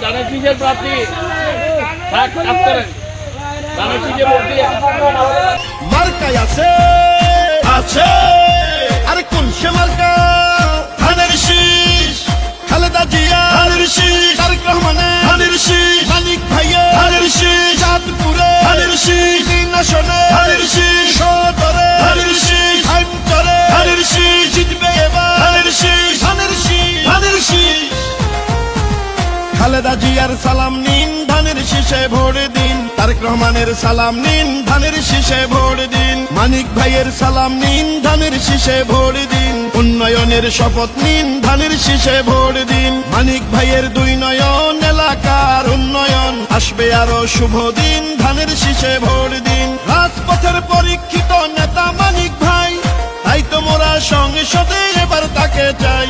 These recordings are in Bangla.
ধানের শীষের প্রার্থী কাজ করেন, ধানের শীষে ভোট দিয়ে মার্কায় আছে আছে আরে কোন সে মার্কা ধানের শীষ খালেদা জিয়া ধানের শীষ তারেক রহমানের ধানের শীষ মানিক ভাইয়া ধানের শীষ চাঁদপুরে ধানের শীষ তিন আসনে ধানের শীষ সদরে ধানের শীষ আইনচরে ধানের শীষ জিতবে এবার ধানের শীষ ধানের শীষ ধানের শীষ খালেদা জিয়ার সালাম নিন ধানের শীষে ভোট দিন তারেক রহমানের সালাম নিন ধানের শীষে ভোট দিন মানিক ভাইয়ের সালাম নিন ধানের শীষে ভোট দিন উন্নয়নের শপথ নিন ধানের শীষে ভোট দিন মানিক ভাইয়ের দুই নয়ন এলাকার উন্নয়ন আসবে আরো শুভ দিন ধানের শীষে ভোট দিন রাজপথের পরীক্ষিত নেতা মানিক ভাই তাই তো মোরা সংসদে এবার তাকে চাই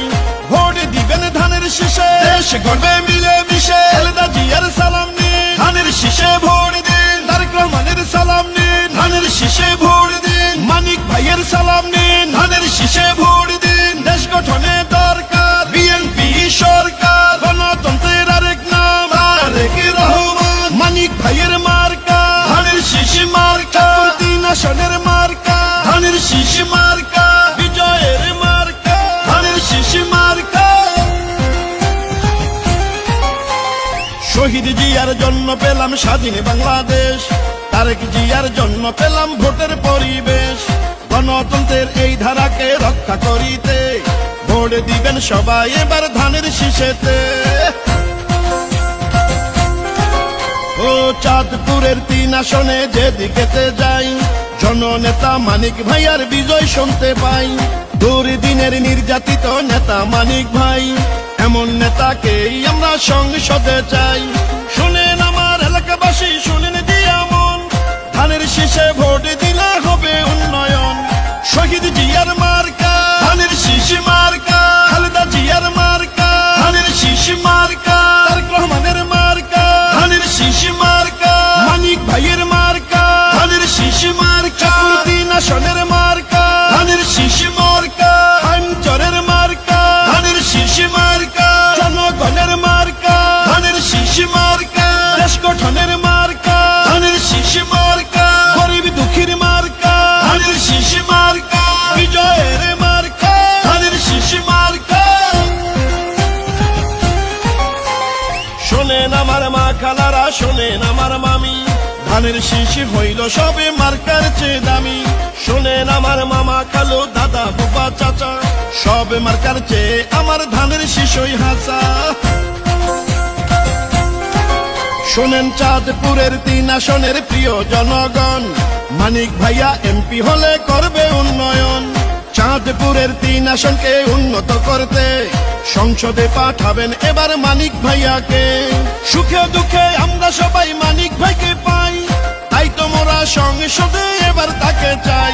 ভোট দিবেন ধানের শীষে দেশ গড়বে মিলে মিশে খালেদা জিয়ার সালাম নিন ধানের শীষে ভোট দিন তারেক রহমানের সালাম নিন ধানের শীষে ভোট দিন মানিক ভাইয়ের সালাম নিন ধানের শীষে ভোট দিন দেশ গঠনে দরকার বিএনপি সরকার গণতন্ত্রের আরেক নাম তারেক রহমান মানিক ভাইয়ের মার্কা ধানের শীষ মার্কা তিন আসনের মার্কা ধানের শীষ মার্কা বিজয়ের মার্কা ধানের শীষ মার্কা শহীদ জিয়ার জন্য পেলাম স্বাধীন বাংলাদেশ তারেক জিয়ার জন্য পেলাম ভোটের পরিবেশ গণতন্ত্রের এই ধারাকে রক্ষা করিতে ভোট দিবেন সবাই এবার ধানের শীষেতে ও চাঁদপুরের তিন আসনে যেদিকেতে যাই জননেতা মানিক ভাইয়ার বিজয় শুনতে পাই দুর্দিনের নির্যাতিত নেতা মানিক ভাই এমন নেতাকেই আমরা সংসদে চাই শুনেন আমার এলাকাবাসী শুনেন দিয়া মন ধানের শীষে ভোট দিলে হবে উন্নয়ন শহীদ জিয়ার মার্কা ধানের শীষ মার্কা খালেদা জিয়ার মার্কা ধানের শীষ মার্কা তারেক রহমানের মার্কা ধানের শীষ মার্কা মানিক ভাইয়ের মার্কা ধানের শীষ মার্কা তিন আসনের মার্কা ধানের শীষ মার্কা আইনচরের মার্কা ধানের শীষ মার্কা জনগণের মার্কা ধানের শীষ মার্কা দেশ গঠনের মার্কা ধানের শীষ মার্কা গরিব দুঃখীর মার্কা ধানের শীষ মার্কা বিজয়ের মার্কা ধানের শীষ মার্কা শোনেন আমার মা খালারা শোনেন আমার মামি ধানের শীষ হইল সবে মার্কার চেয়ে দামি শোনেন আমার মামা খালো দাদা বাবা চাচা সব মার্কার চেয়ে আমার ধানের শীষই হাসা শোনেন চাঁদপুরের তিন আসনের প্রিয় জনগণ মানিক ভাইয়া এমপি হলে করবে উন্নয়ন চাঁদপুরের তিন আসনকে উন্নত করতে সংসদে পাঠাবেন এবার মানিক ভাইয়াকে সুখে দুঃখে আমরা সবাই মানিক ভাইকে পাই তাই তো মোরা সংসদে এবার তাকে চাই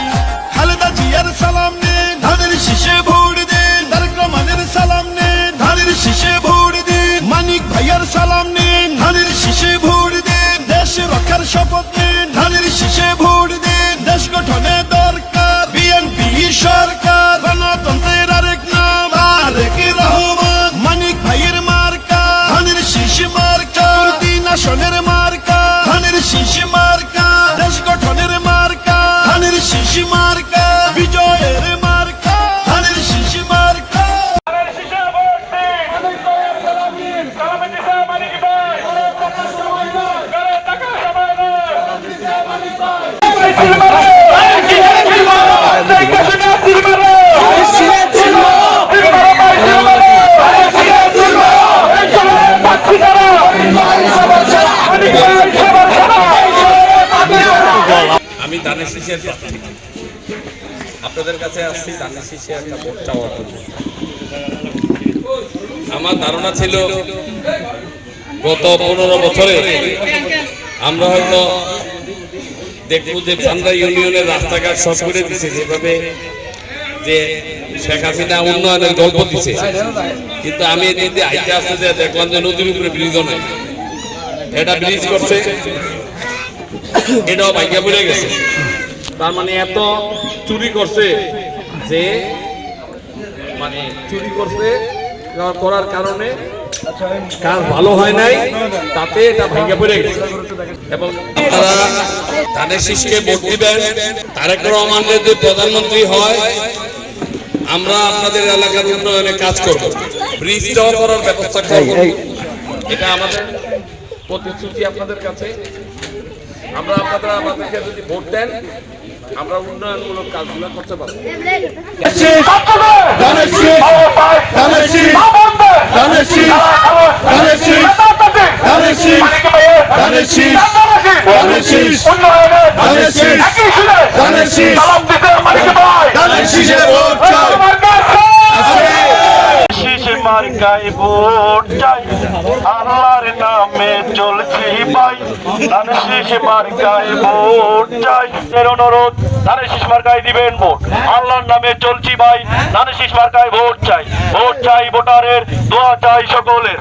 খালেদা জিয়ার সালাম নিন ধানের শীষে ভোট দিন তারেক রহমানের সালাম নিন ধানের শীষে ভোট দিন মানিক ভাইয়ার সালাম নিন ধানের শীষে ভোট দিন দেশ রক্ষার শপথ নিন ধানের শীষে ভোট দিন দেশ গঠনে দরকার বিএনপি সরকার গণতন্ত্রের আরেক নাম তারেক রহমান মানিক ভাইয়ের মার্কা ধানের শীষ মার্কা তিন আসনের মার্কা ধানের শীষ মার্কা দেশ গঠনের মার্কা ধানের শীষ মার্কা বিজয়ের মার্কা ধানের শীষ মার্কা আমি ধানের শীষের প্রার্থী আপনাদের কাছে আসছি ধানের শীষে একটা ভোট চাওয়ার জন্য আমার ধারণা ছিল গত 15 বছরে আমরা হয়তো দেখবো যে চান্দা ইউনিয়নের রাস্তাঘাট সব করে দিচ্ছে যেভাবে যে শেখ হাসিনা উন্নয়নের গল্প দিচ্ছে কিন্তু আমি এদিকে আইতে আসতে যে দেখলাম যে নদীর উপরে ব্রিজও নাই এটা ব্রিজ করছে এটাও ভাইয়া পড়ে গেছে তার মানে এত চুরি করছে যে মানে চুরি করছে করার কারণে কাজ ভালো হয় নাই, তাতে এটা ভেঙে পড়ে গেছে। এবং তারা ধানের শীষকে ভোট দিবেন, তারেক রহমান যদি প্রধানমন্ত্রী হয় আমরা আপনাদের এলাকার উন্নয়নে কাজ করব, ব্রিজটাও করার ব্যবস্থা করব। এটা আমাদের প্রতিশ্রুতি আপনাদের কাছে। আপনারা আমাদেরকে যদি ভোট দেন আমরা উন্নয়নমূলক কাজগুলো করতে পারবো। মার্কায় ভোট চাই, আল্লাহর নামে চলছি ভাই, ধানের শীষ মার্কায় ভোট চাই। এর অনুরোধ, ধানের শীষ মার্কায় দিবেন ভোট, আল্লাহর নামে চলছি ভাই, ধানের শীষ মার্কায় ভোট চাই, ভোট চাই ভোটারের, দোয়া চাই সকলের।